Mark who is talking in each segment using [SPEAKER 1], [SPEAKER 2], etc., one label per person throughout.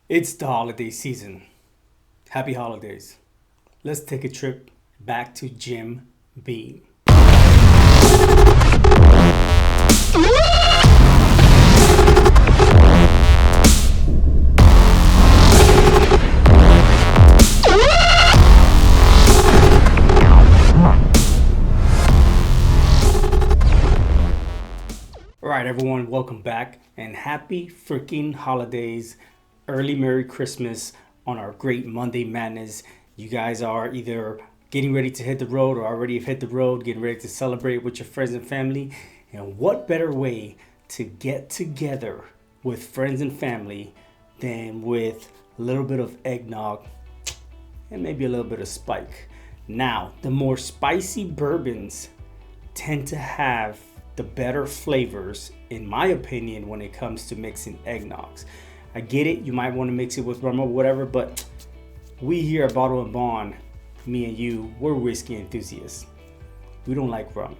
[SPEAKER 1] It's the holiday season. Happy holidays. Let's take a trip back to Jim Beam. All right, everyone, welcome back and happy freaking holidays. Early Merry Christmas on our great Monday Madness. You guys are either getting ready to hit the road or already have hit the road, getting ready to celebrate with your friends and family. And what better way to get together with friends and family than with a little bit of eggnog and maybe a little bit of spike. Now, the more spicy bourbons tend to have the better flavors, in my opinion, when it comes to mixing eggnogs. I get it, you might want to mix it with rum or whatever, but we here at Bottle and Bond, me and you, we're whiskey enthusiasts. We don't like rum,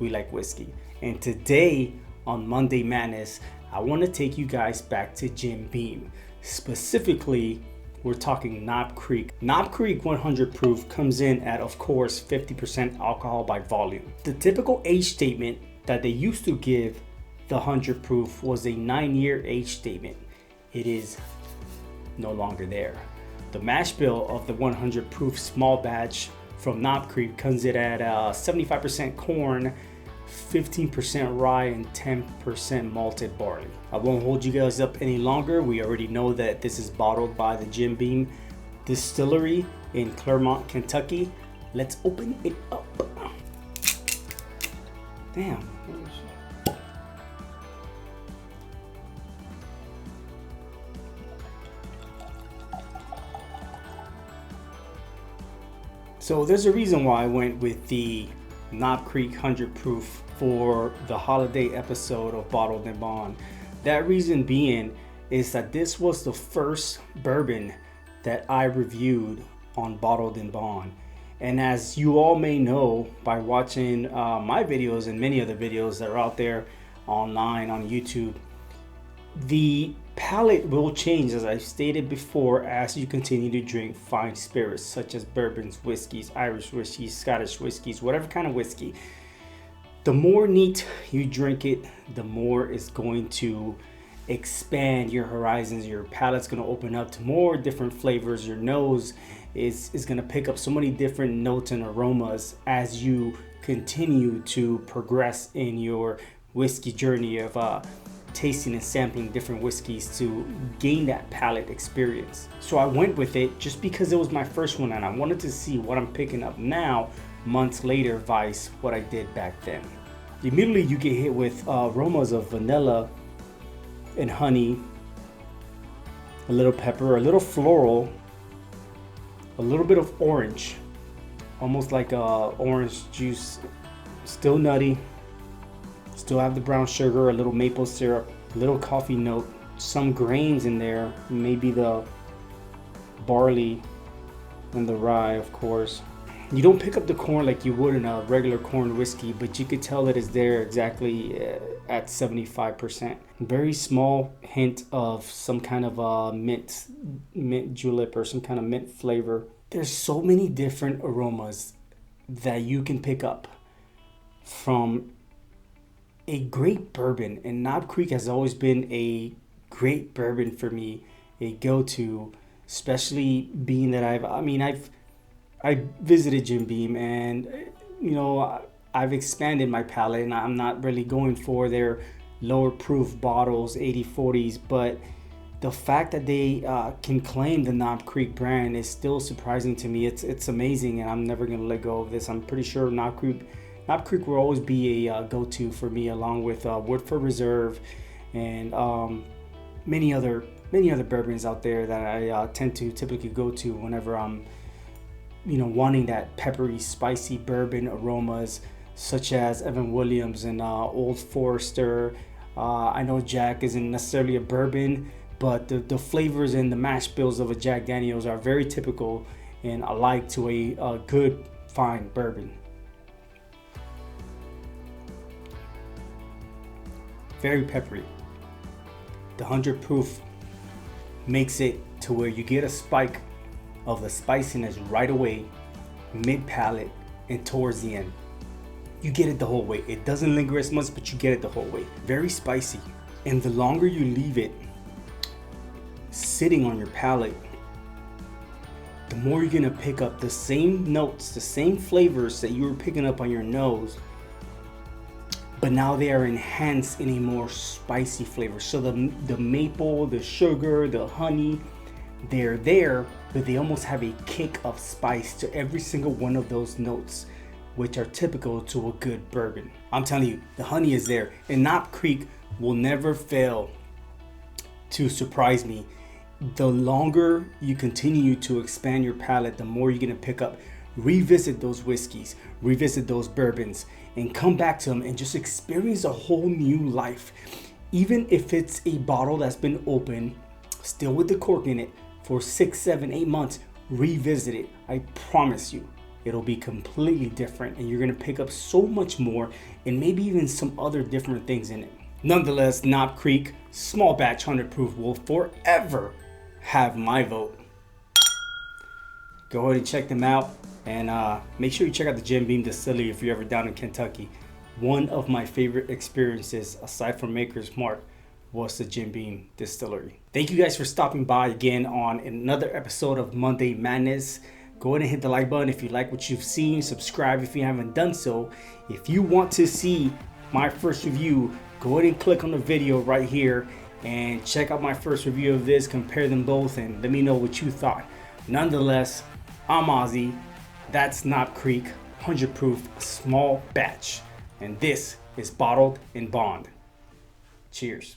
[SPEAKER 1] we like whiskey. And today on Monday Madness, I want to take you guys back to Jim Beam. Specifically, we're talking Knob Creek. Knob Creek 100 proof comes in at, of course, 50% alcohol by volume. The typical age statement that they used to give the 100 proof was a 9-year age statement. It is no longer there. The mash bill of the 100 proof small batch from Knob Creek comes in at 75% corn, 15% rye, and 10% malted barley. I won't hold you guys up any longer. We already know that this is bottled by the Jim Beam Distillery in Claremont, Kentucky. Let's open it up. Damn. So there's a reason why I went with the Knob Creek 100 proof for the holiday episode of Bottled and Bond. That reason being is that this was the first bourbon that I reviewed on Bottled and Bond. And as you all may know by watching my videos and many other videos that are out there online on YouTube, the palate will change, as I've stated before, as you continue to drink fine spirits such as bourbons, whiskeys, Irish whiskeys, Scottish whiskeys, whatever kind of whiskey. The more neat you drink it, the more it's going to expand your horizons. Your palate's going to open up to more different flavors. Your nose is going to pick up so many different notes and aromas as you continue to progress in your whiskey journey of tasting and sampling different whiskeys to gain that palate experience. So I went with it just because it was my first one and I wanted to see what I'm picking up now, months later, vice what I did back then. Immediately you get hit with aromas of vanilla and honey, a little pepper, a little floral, a little bit of orange, almost like orange juice, still nutty. Still have the brown sugar, a little maple syrup, a little coffee note, some grains in there, maybe the barley and the rye, of course. You don't pick up the corn like you would in a regular corn whiskey, but you could tell that it's there exactly at 75%. Very small hint of some kind of mint julep or some kind of mint flavor. There's so many different aromas that you can pick up from a great bourbon, and Knob Creek has always been a great bourbon for me, a go-to, especially being that I visited Jim Beam, and I've expanded my palate, and I'm not really going for their lower proof bottles, 80/40s, but the fact that they can claim the Knob Creek brand is still surprising to me. It's amazing, and I'm never gonna let go of this. I'm pretty sure Knob Creek will always be a go-to for me, along with Woodford Reserve and many other bourbons out there that I tend to typically go to whenever I'm wanting that peppery, spicy bourbon aromas, such as Evan Williams and Old Forester. I know Jack isn't necessarily a bourbon, but the flavors and the mash bills of a Jack Daniels are very typical and alike to a good fine bourbon. Very peppery. The 100 proof makes it to where you get a spike of the spiciness right away, mid palate, and towards the end. You get it the whole way. It doesn't linger as much, but you get it the whole way. Very spicy. And the longer you leave it sitting on your palate, the more you're gonna pick up the same notes, the same flavors that you were picking up on your nose, but now they are enhanced in a more spicy flavor. So the maple, the sugar, the honey, they're there, but they almost have a kick of spice to every single one of those notes, which are typical to a good bourbon. I'm telling you, the honey is there, and Knob Creek will never fail to surprise me. The longer you continue to expand your palate, the more you're gonna pick up. Revisit those whiskeys, revisit those bourbons, and come back to them and just experience a whole new life. Even if it's a bottle that's been open, still with the cork in it, for 6, 7, 8 months, revisit it. I promise you, it'll be completely different, and you're gonna pick up so much more, and maybe even some other different things in it. Nonetheless, Knob Creek small batch 100 proof will forever have my vote. Go ahead and check them out, and make sure you check out the Jim Beam Distillery if you're ever down in Kentucky. One of my favorite experiences, aside from Maker's Mark, was the Jim Beam Distillery. Thank you guys for stopping by again on another episode of Monday Madness. Go ahead and hit the like button if you like what you've seen. Subscribe if you haven't done so. If you want to see my first review, go ahead and click on the video right here and check out my first review of this. Compare them both and let me know what you thought. Nonetheless, I'm Ozzy. That's Knob Creek 100 proof small batch. And this is Bottled in Bond. Cheers.